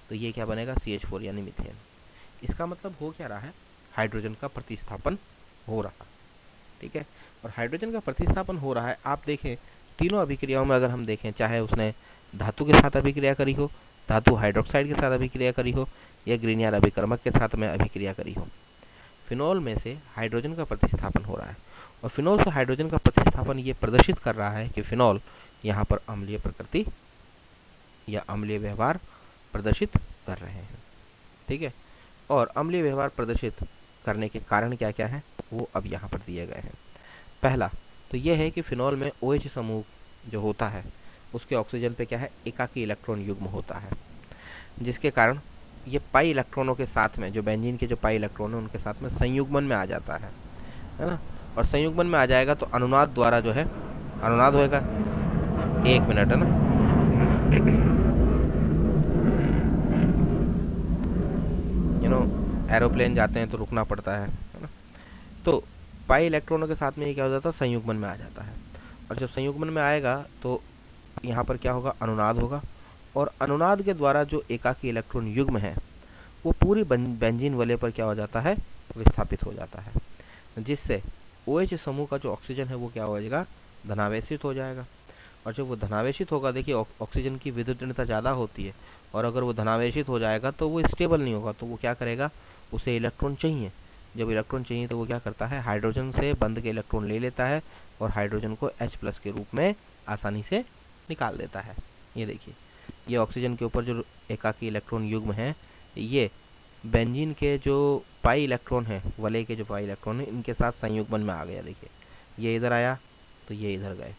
तो ये क्या बनेगा, CH4 यानी मीथेन। इसका मतलब हो क्या रहा है, हाइड्रोजन का प्रतिस्थापन हो रहा है। ठीक है, और हाइड्रोजन का प्रतिस्थापन हो रहा है, आप देखें तीनों अभिक्रियाओं में अगर हम देखें, चाहे उसने धातु के साथ अभिक्रिया करी हो, धातु हाइड्रोक्साइड के साथ अभिक्रिया करी हो, या ग्रीनियर अभिकर्मक के साथ में अभिक्रिया करी हो, फिनॉल में से हाइड्रोजन का प्रतिस्थापन हो रहा है, और फिनॉल से हाइड्रोजन का प्रतिस्थापन ये प्रदर्शित कर रहा है कि फिनॉल यहाँ पर अम्लीय प्रकृति या अम्लीय व्यवहार प्रदर्शित कर रहे हैं। ठीक है, और अम्लीय व्यवहार प्रदर्शित करने के कारण क्या क्या है वो अब यहाँ पर दिए गए हैं। पहला तो यह है कि फिनॉल में OH समूह जो होता है उसके ऑक्सीजन पे क्या है, एकाकी इलेक्ट्रॉन युग्म होता है, जिसके कारण ये पाई इलेक्ट्रॉनों के साथ में, जो बेंजीन के जो पाई इलेक्ट्रॉन है उनके साथ में संयुग्मन में आ जाता है ना, और संयुग्मन में आ जाएगा तो अनुनाद द्वारा जो है, अनुनाद होएगा, एक मिनट है ना, एरोप्लेन जाते हैं तो रुकना पड़ता है ना, तो पाई इलेक्ट्रॉनों के साथ में ये क्या हो जाता है, संयुग्मन में आ जाता है, और जब संयुग्मन में आएगा तो यहाँ पर क्या होगा, अनुनाद होगा, और अनुनाद के द्वारा जो एकाकी इलेक्ट्रॉन युग्म है वो पूरी बेंजीन वलय पर क्या हो जाता है, विस्थापित हो जाता है, जिससे OH समूह का जो ऑक्सीजन है वो क्या हो जाएगा, धनावेशित हो जाएगा, और जब वो धनावेशित होगा, देखिए ऑक्सीजन की विद्युतणिता ज़्यादा होती है, और अगर वो धनावेशित हो जाएगा तो वो स्टेबल नहीं होगा, तो वो क्या करेगा, उसे इलेक्ट्रॉन चाहिए, जब इलेक्ट्रॉन चाहिए तो वो क्या करता है, हाइड्रोजन से बंध के इलेक्ट्रॉन ले लेता है और हाइड्रोजन को H+ के रूप में आसानी से निकाल देता है। ये देखिए, ये ऑक्सीजन के ऊपर जो एकाकी इलेक्ट्रॉन युग्म है, ये बेंजीन के जो पाई इलेक्ट्रॉन है, वलय के जो पाई इलेक्ट्रॉन है, इनके साथ संयुग्मन में आ गया। देखिए ये इधर आया तो ये इधर गए,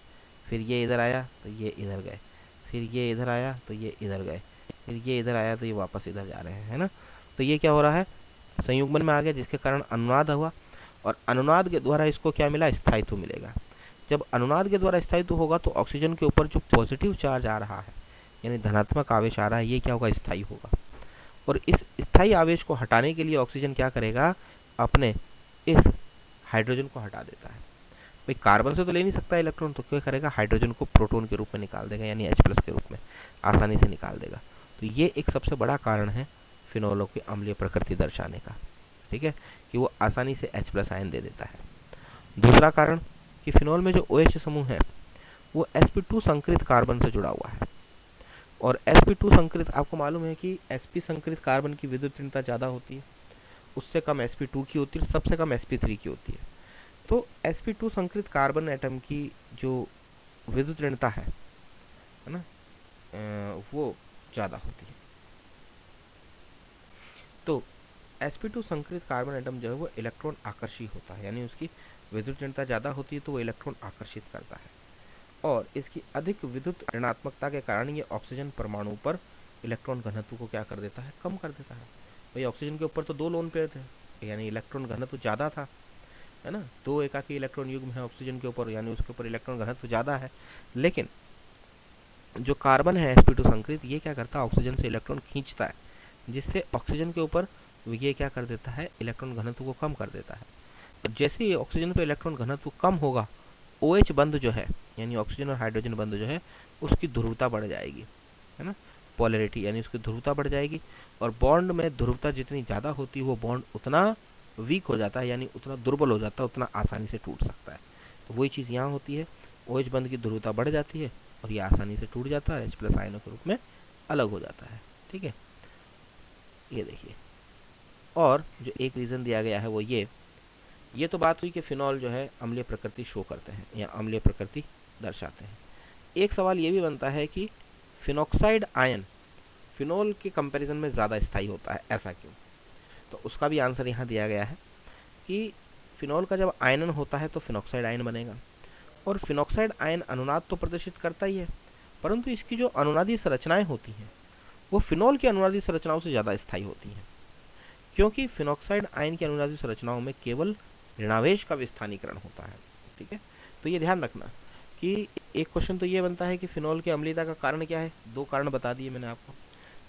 फिर ये इधर आया तो ये इधर गए, फिर ये इधर आया तो ये इधर गए, फिर ये इधर आया तो ये वापस इधर जा रहे हैं, है ना। तो ये क्या हो रहा है, संयुग्मन में आ गया, जिसके कारण अनुनाद हुआ, और अनुनाद के द्वारा इसको क्या मिला, स्थायित्व मिलेगा। जब अनुनाद के द्वारा स्थायित्व होगा तो ऑक्सीजन के ऊपर जो पॉजिटिव चार्ज आ रहा है यानी धनात्मक आवेश आ रहा है, ये क्या होगा, स्थायी होगा। और इस स्थायी आवेश को हटाने के लिए ऑक्सीजन क्या करेगा, अपने इस हाइड्रोजन को हटा देता है। भाई कार्बन से तो ले नहीं सकता इलेक्ट्रॉन, तो क्या करेगा, हाइड्रोजन को प्रोटॉन के रूप में निकाल देगा, यानी H+ के रूप में आसानी से निकाल देगा। तो ये एक सबसे बड़ा कारण है फिनोलों की अम्लीय प्रकृति दर्शाने का, ठीक है, कि वो आसानी से H+ आयन दे देता है। दूसरा कारण कि फिनोल में जो OH समूह है वो sp2 संकरित कार्बन से जुड़ा हुआ है, और sp2 संकरित, आपको मालूम है कि sp संकरित कार्बन की विद्युत ऋणता ज़्यादा होती है, उससे कम sp2 की होती है, सबसे कम sp3 की होती है। तो sp2 संकरित कार्बन एटम की जो विद्युत ऋणता है ना, वो ज़्यादा होती है। तो sp2 संकरित कार्बन एटम जो है वो इलेक्ट्रॉन आकर्षी होता है, यानी उसकी विद्युत ऋणता ज़्यादा होती है तो वो इलेक्ट्रॉन आकर्षित करता है, और इसकी अधिक विद्युत ऋणात्मकता के कारण ये ऑक्सीजन परमाणु पर इलेक्ट्रॉन घनत्व को क्या कर देता है, कम कर देता है। भाई ऑक्सीजन के ऊपर तो 2 लोन पेयर थे, यानी इलेक्ट्रॉन घनत्व ज़्यादा था, है ना, 2 एकाकी इलेक्ट्रॉन युग्म है ऑक्सीजन के ऊपर, यानी उसके ऊपर इलेक्ट्रॉन घनत्व ज़्यादा है। लेकिन जो कार्बन है sp2 संकरित, ये क्या करता है, ऑक्सीजन से इलेक्ट्रॉन खींचता है, जिससे ऑक्सीजन के ऊपर ये क्या कर देता है, इलेक्ट्रॉन घनत्व को कम कर देता है। तो जैसे ही ऑक्सीजन पर इलेक्ट्रॉन घनत्व कम होगा, OH बंध जो है यानी ऑक्सीजन और हाइड्रोजन बंध जो है उसकी ध्रुवता बढ़ जाएगी, है ना, पोलैरिटी, यानी उसकी ध्रुवता बढ़ जाएगी, और बॉन्ड में ध्रुवता जितनी ज़्यादा होती है वो बॉन्ड उतना वीक हो जाता है, यानी उतना दुर्बल हो जाता है, उतना आसानी से टूट सकता है। तो वही चीज़ यहाँ होती है, OH बंध की ध्रुवता बढ़ जाती है और ये आसानी से टूट जाता है, H+ आयनों के रूप में अलग हो जाता है, ठीक है, ये देखिए। और जो एक रीज़न दिया गया है वो ये तो बात हुई कि फिनॉल जो है अम्लीय प्रकृति शो करते हैं या अम्लीय प्रकृति दर्शाते हैं। एक सवाल ये भी बनता है कि फिनॉक्साइड आयन फिनॉल के कंपैरिजन में ज़्यादा स्थायी होता है, ऐसा क्यों? तो उसका भी आंसर यहाँ दिया गया है कि फिनॉल का जब आयनन होता है तो फिनॉक्साइड आयन बनेगा, और फिनॉक्साइड आयन अनुनाद तो प्रदर्शित करता ही है, परंतु इसकी जो अनुनादी संरचनाएं होती हैं वो फिनॉल की अनुनादी संरचनाओं से ज़्यादा स्थायी होती हैं, क्योंकि फिनॉक्साइड आयन की अनुनादी संरचनाओं में केवल ऋणावेश का विस्थानीकरण होता है, ठीक है। तो ये ध्यान रखना कि एक क्वेश्चन तो ये बनता है कि फिनॉल की अम्लीयता का कारण क्या है, 2 कारण बता दिए मैंने आपको।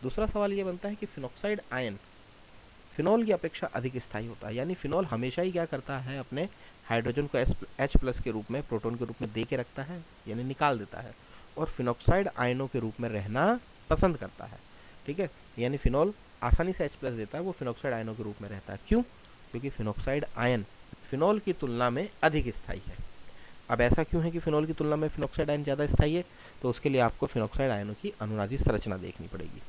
दूसरा सवाल ये बनता है कि फिनॉक्साइड आयन फिनॉल की अपेक्षा अधिक स्थायी होता है, यानी फिनॉल हमेशा ही क्या करता है, अपने हाइड्रोजन को H+ के रूप में, प्रोटॉन के रूप में दे के रखता है, यानी निकाल देता है, और फिनॉक्साइड आयनों के रूप में रहना पसंद करता है, ठीक है। यानी फिनॉल आसानी से H+ देता है, वो फिनॉक्साइड आयनों के रूप में रहता है। क्यों? क्योंकि फिनॉक्साइड आयन फिनॉल की तुलना में अधिक स्थायी है। अब ऐसा क्यों है कि फिनॉल की तुलना में फिनॉक्साइड आयन ज़्यादा स्थायी है? तो उसके लिए आपको फिनॉक्साइड आयनों की अनुनादी संरचना देखनी पड़ेगी।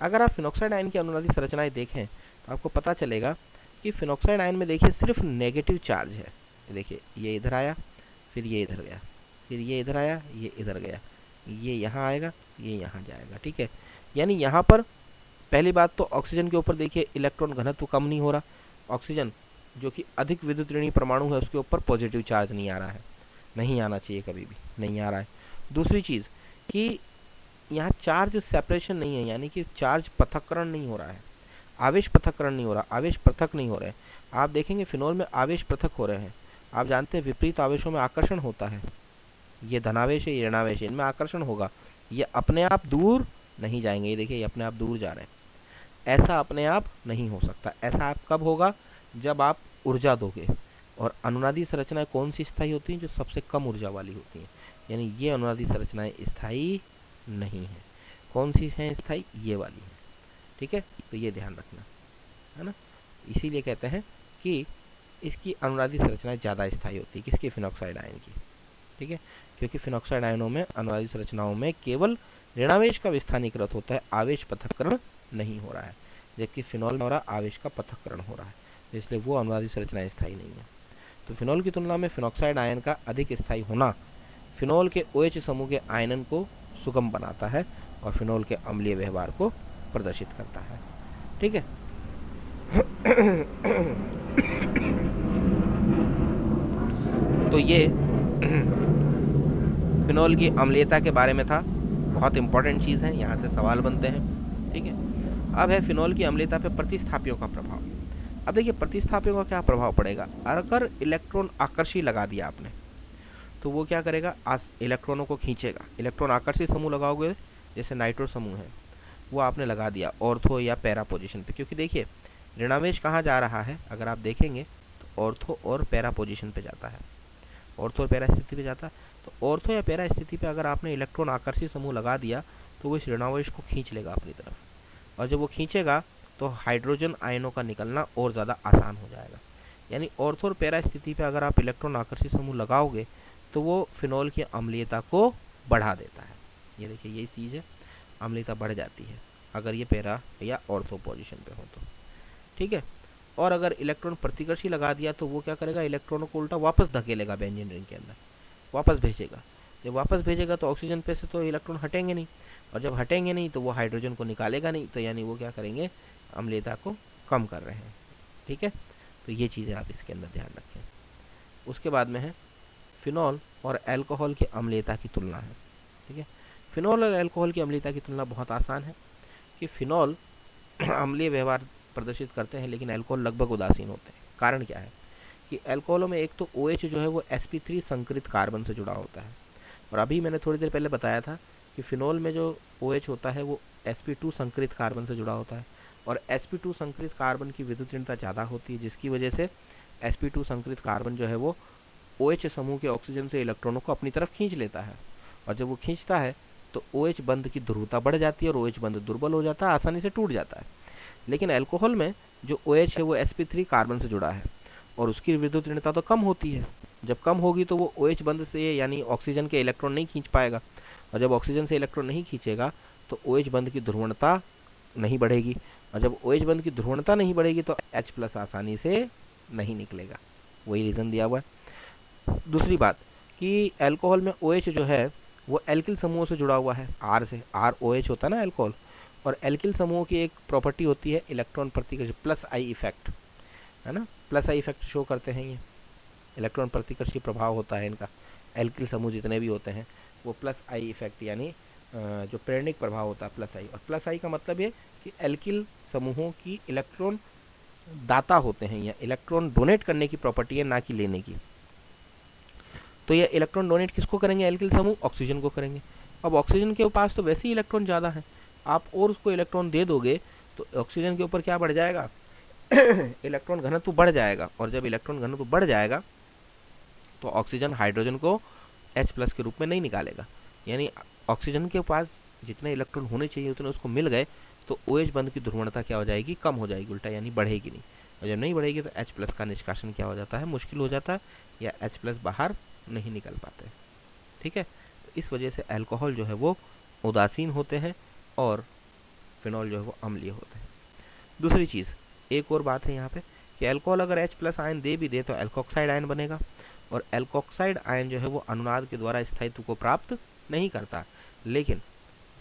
अगर आप फिनॉक्साइड आयन की अनुनादी संरचनाएं देखें तो आपको पता चलेगा कि फिनॉक्साइड आयन में देखिए सिर्फ नेगेटिव चार्ज है। देखिए ये इधर आया, फिर ये इधर गया, फिर ये इधर आया, ये इधर गया, ये यहाँ आएगा, ये यहाँ जाएगा, ठीक है। यानी यहाँ पर पहली बात तो ऑक्सीजन के ऊपर देखिए इलेक्ट्रॉन घनत्व कम नहीं हो रहा, ऑक्सीजन जो कि अधिक विद्युत ऋणी परमाणु है उसके ऊपर पॉजिटिव चार्ज नहीं आ रहा है, नहीं आना चाहिए, कभी भी नहीं आ रहा है। दूसरी चीज़ कि यहाँ चार्ज सेपरेशन नहीं है, यानी कि चार्ज पृथक्करण नहीं हो रहा है, आवेश पृथक्करण नहीं हो रहा, आवेश पृथक नहीं हो रहे। आप देखेंगे फिनॉल में आवेश पृथक हो रहे हैं। आप जानते हैं विपरीत आवेशों में आकर्षण होता है, ये धनावेश है, ये ऋणावेश है, इनमें आकर्षण होगा, ये अपने आप दूर नहीं जाएंगे। ये देखिए ये अपने आप दूर जा रहे हैं, ऐसा अपने आप नहीं हो सकता। ऐसा आप कब होगा? जब आप ऊर्जा दोगे। और अनुनादी संरचनाएं कौन सी स्थायी होती हैं? जो सबसे कम ऊर्जा वाली होती हैं, यानी ये अनुनादी संरचनाएं स्थायी नहीं है। कौन सी हैं स्थायी? ये वाली है, ठीक है। तो ये ध्यान रखना है ना, इसीलिए कहते हैं कि इसकी अनुनादी संरचनाएं ज़्यादा स्थायी होती है, किसकी? फिनॉक्साइड आयन की, ठीक है। क्योंकि फिनॉक्साइड आयनों में अनुनादी संरचनाओं में केवल ऋणावेश का विस्थानीकृत होता है, आवेश पृथक्करण नहीं हो रहा है, जबकि फिनॉल में हो रहा आवेश का पृथक्करण हो रहा है, इसलिए वो अनुनादी संरचनाएं स्थायी नहीं है। तो फिनॉल की तुलना में फिनॉक्साइड आयन का अधिक स्थायी होना फिनॉल के OH समूह के आयनन को सुगम बनाता है और फिनॉल के अम्लीय व्यवहार को प्रदर्शित करता है, ठीक है। तो ये फिनॉल की अम्लीयता के बारे में था, बहुत इंपॉर्टेंट चीज़ है, यहाँ से सवाल बनते हैं, ठीक है। अब है फिनॉल की अम्लीयता पर प्रतिस्थापियों का प्रभाव। अब देखिए प्रतिस्थापन का क्या प्रभाव पड़ेगा, अगर इलेक्ट्रॉन आकर्षी लगा दिया आपने तो वो क्या करेगा, इलेक्ट्रॉनों को खींचेगा। इलेक्ट्रॉन आकर्षी समूह लगाओगे, जैसे नाइट्रो समूह है वो आपने लगा दिया ऑर्थो या पैरा पोजीशन पे, क्योंकि देखिए ऋणावेश कहाँ जा रहा है, अगर आप देखेंगे तो ऑर्थो और पैरा पोजीशन पे जाता है, ऑर्थो और पैरा स्थिति पे जाता है। तो ऑर्थो या पैरा स्थिति पे अगर आपने इलेक्ट्रॉन आकर्षी समूह लगा दिया तो वो इस ऋणावेश को खींच लेगा अपनी तरफ, और जब वो खींचेगा तो हाइड्रोजन आयनों का निकलना और ज़्यादा आसान हो जाएगा। यानी ऑर्थो और पैरा स्थिति पे अगर आप इलेक्ट्रॉन आकर्षी समूह लगाओगे तो वो फिनॉल की अम्लीयता को बढ़ा देता है। ये देखिए यही चीज़ है, अम्लीयता बढ़ जाती है अगर ये पैरा या ऑर्थो पोजीशन पे हो तो, ठीक है। और अगर इलेक्ट्रॉन प्रतिकर्षी लगा दिया तो वो क्या करेगा, इलेक्ट्रॉनों को उल्टा वापस धकेलेगा बेंजीन रिंग के अंदर, वापस भेजेगा। जब वापस भेजेगा तो ऑक्सीजन पे से तो इलेक्ट्रॉन हटेंगे नहीं, और जब हटेंगे नहीं तो वो हाइड्रोजन को निकालेगा नहीं, तो यानी वो क्या करेंगे, अम्लीयता को कम कर रहे हैं, ठीक है। तो ये चीज़ें आप इसके अंदर ध्यान रखें। उसके बाद में है फिनॉल और अल्कोहल की अम्लीयता की तुलना है, ठीक है। फिनॉल और अल्कोहल की अम्लीयता की तुलना बहुत आसान है कि फिनॉल अम्लीय व्यवहार प्रदर्शित करते हैं लेकिन अल्कोहल लगभग उदासीन होते हैं। कारण क्या है कि अल्कोहलों में एक तो OH जो है वो sp3 संकरित कार्बन से जुड़ा होता है, और अभी मैंने थोड़ी देर पहले बताया था कि फिनॉल में जो OH होता है वो sp2 संकरित कार्बन से जुड़ा होता है, और sp2 संकरित कार्बन की विद्युत ऋणता ज़्यादा होती है, जिसकी वजह से sp2 संकरित कार्बन जो है वो OH समूह के ऑक्सीजन से इलेक्ट्रॉनों को अपनी तरफ खींच लेता है, और जब वो खींचता है तो OH बंध की ध्रुवता बढ़ जाती है और OH बंध दुर्बल हो जाता है, आसानी से टूट जाता है। लेकिन अल्कोहल में जो OH है वो sp3 कार्बन से जुड़ा है और उसकी विद्युत ऋणता तो कम होती है। जब कम होगी तो वो OH बंध से यानी ऑक्सीजन के इलेक्ट्रॉन नहीं खींच पाएगा, और जब ऑक्सीजन से इलेक्ट्रॉन नहीं खींचेगा तो OH बंध की ध्रुवणता नहीं बढ़ेगी, और जब OH बंध की ध्रुवणता नहीं बढ़ेगी तो H+ आसानी से नहीं निकलेगा। वही रीज़न दिया हुआ है। दूसरी बात कि अल्कोहल में OH जो है वो एल्किल समूह से जुड़ा हुआ है, R से, ROH होता है ना अल्कोहल, और एल्किल समूह की एक प्रॉपर्टी होती है इलेक्ट्रॉन प्रतिकर्षी +I इफेक्ट, है ना, +I इफेक्ट शो करते हैं ये, इलेक्ट्रॉन प्रतिकर्षी प्रभाव होता है इनका, एल्किल समूह जितने भी होते हैं वो +I इफेक्ट यानी जो प्रेरणिक प्रभाव होता है +I, और +I का मतलब ये कि एल्किल समूहों की इलेक्ट्रॉन दाता होते हैं, या इलेक्ट्रॉन डोनेट करने की प्रॉपर्टी है, ना कि लेने की। तो ये इलेक्ट्रॉन डोनेट किसको करेंगे, एल्किल समूह ऑक्सीजन को करेंगे। अब ऑक्सीजन के पास तो वैसे ही इलेक्ट्रॉन ज़्यादा है, आप और उसको इलेक्ट्रॉन दे दोगे तो ऑक्सीजन के ऊपर क्या बढ़ जाएगा इलेक्ट्रॉन घनत्व बढ़ जाएगा, और जब इलेक्ट्रॉन घनत्व बढ़ जाएगा तो ऑक्सीजन हाइड्रोजन को H+ के रूप में नहीं निकालेगा, यानी ऑक्सीजन के पास जितने इलेक्ट्रॉन होने चाहिए उतने उसको मिल गए, तो OH बंध की ध्रुवणता क्या हो जाएगी, कम हो जाएगी उल्टा, यानी बढ़ेगी नहीं, और जब नहीं बढ़ेगी तो H+ का निष्कासन क्या हो जाता है, मुश्किल हो जाता है, या H+ बाहर नहीं निकल पाते, ठीक है। इस वजह से अल्कोहल जो है वो उदासीन होते हैं और फिनॉल जो है वो अम्लीय होते हैं। दूसरी चीज़, एक और बात है यहाँ पे कि अल्कोहल अगर H+ आयन दे भी दे तो एल्कोक्साइड आयन बनेगा, और एल्कोक्साइड आयन जो है वो अनुनाद के द्वारा स्थायित्व को प्राप्त नहीं करता, लेकिन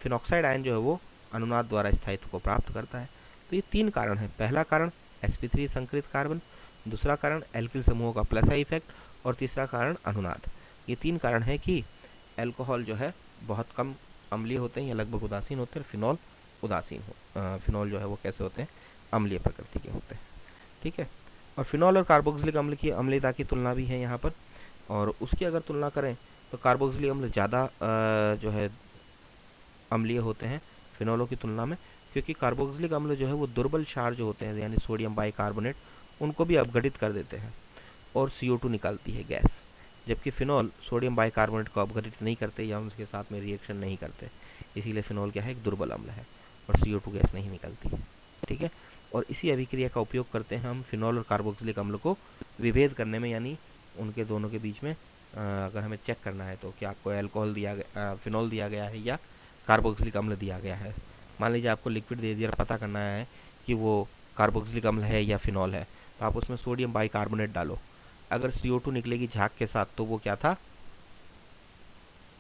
फिनॉक्साइड आयन जो है वो अनुनाद द्वारा स्थायित्व को प्राप्त करता है। तो ये 3 कारण है, पहला कारण sp3 संकरित कार्बन, दूसरा कारण एल्किल समूहों का +I इफेक्ट, और तीसरा कारण अनुनाद। ये 3 कारण है कि अल्कोहल जो है बहुत कम अम्लीय होते हैं या लगभग उदासीन होते हैं, फिनॉल उदासीन फिनॉल जो है वो कैसे होते हैं, अम्लीय प्रकृति के होते हैं, ठीक है। और फिनॉल और कार्बोक्सिलिक अम्ल की अम्लीयता की तुलना भी है यहाँ पर, और उसकी अगर तुलना करें तो कार्बोक्सिलिक अम्ल ज़्यादा जो है अम्लीय होते हैं फिनॉलों की तुलना में, क्योंकि कार्बोक्सिलिक अम्ल जो है वो दुर्बल क्षार जो होते हैं यानी सोडियम बाइकार्बोनेट उनको भी अपघटित कर देते हैं और CO2 निकालती है गैस, जबकि फिनॉल सोडियम बाइकार्बोनेट को अपघटित नहीं करते या उसके साथ में रिएक्शन नहीं करते, इसीलिए फिनॉल क्या है, एक दुर्बल अम्ल है और CO2 गैस नहीं निकलती है, ठीक है। और इसी अभिक्रिया का उपयोग करते हैं हम फिनॉल और कार्बोक्सिलिक अम्ल को विभेद करने में, यानी उनके दोनों के बीच में अगर हमें चेक करना है तो कि आपको अल्कोहल दिया गया, फिनॉल दिया गया है या कार्बोक्सिलिक अम्ल दिया गया है। मान लीजिए आपको लिक्विड दे दिया, पता करना है कि वो कार्बोक्सिलिक अम्ल है या फिनॉल है, तो आप उसमें सोडियम बाइकार्बोनेट डालो, अगर CO2 निकलेगी झाग के साथ तो वो क्या था,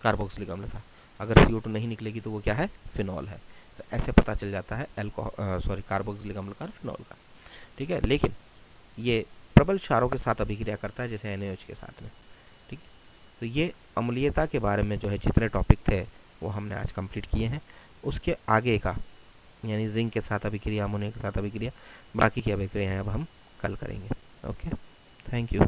कार्बोक्सिलिक अम्ल था, अगर CO2 नहीं निकलेगी तो वो क्या है, फिनॉल है। तो ऐसे पता चल जाता है कार्बोक्सिलिक अम्ल का, फिनॉल का, ठीक है। लेकिन ये प्रबल क्षारों के साथ अभिक्रिया करता है जैसे NaOH के साथ में, ठीक। तो ये अम्लीयता के बारे में जो है जितने टॉपिक थे वो हमने आज कंप्लीट किए हैं। उसके आगे का यानी जिंक के साथ अभिक्रिया, अमोनिया के साथ अभिक्रिया, बाकी की अभिक्रियाएं अब हम कल करेंगे। Okay, thank you.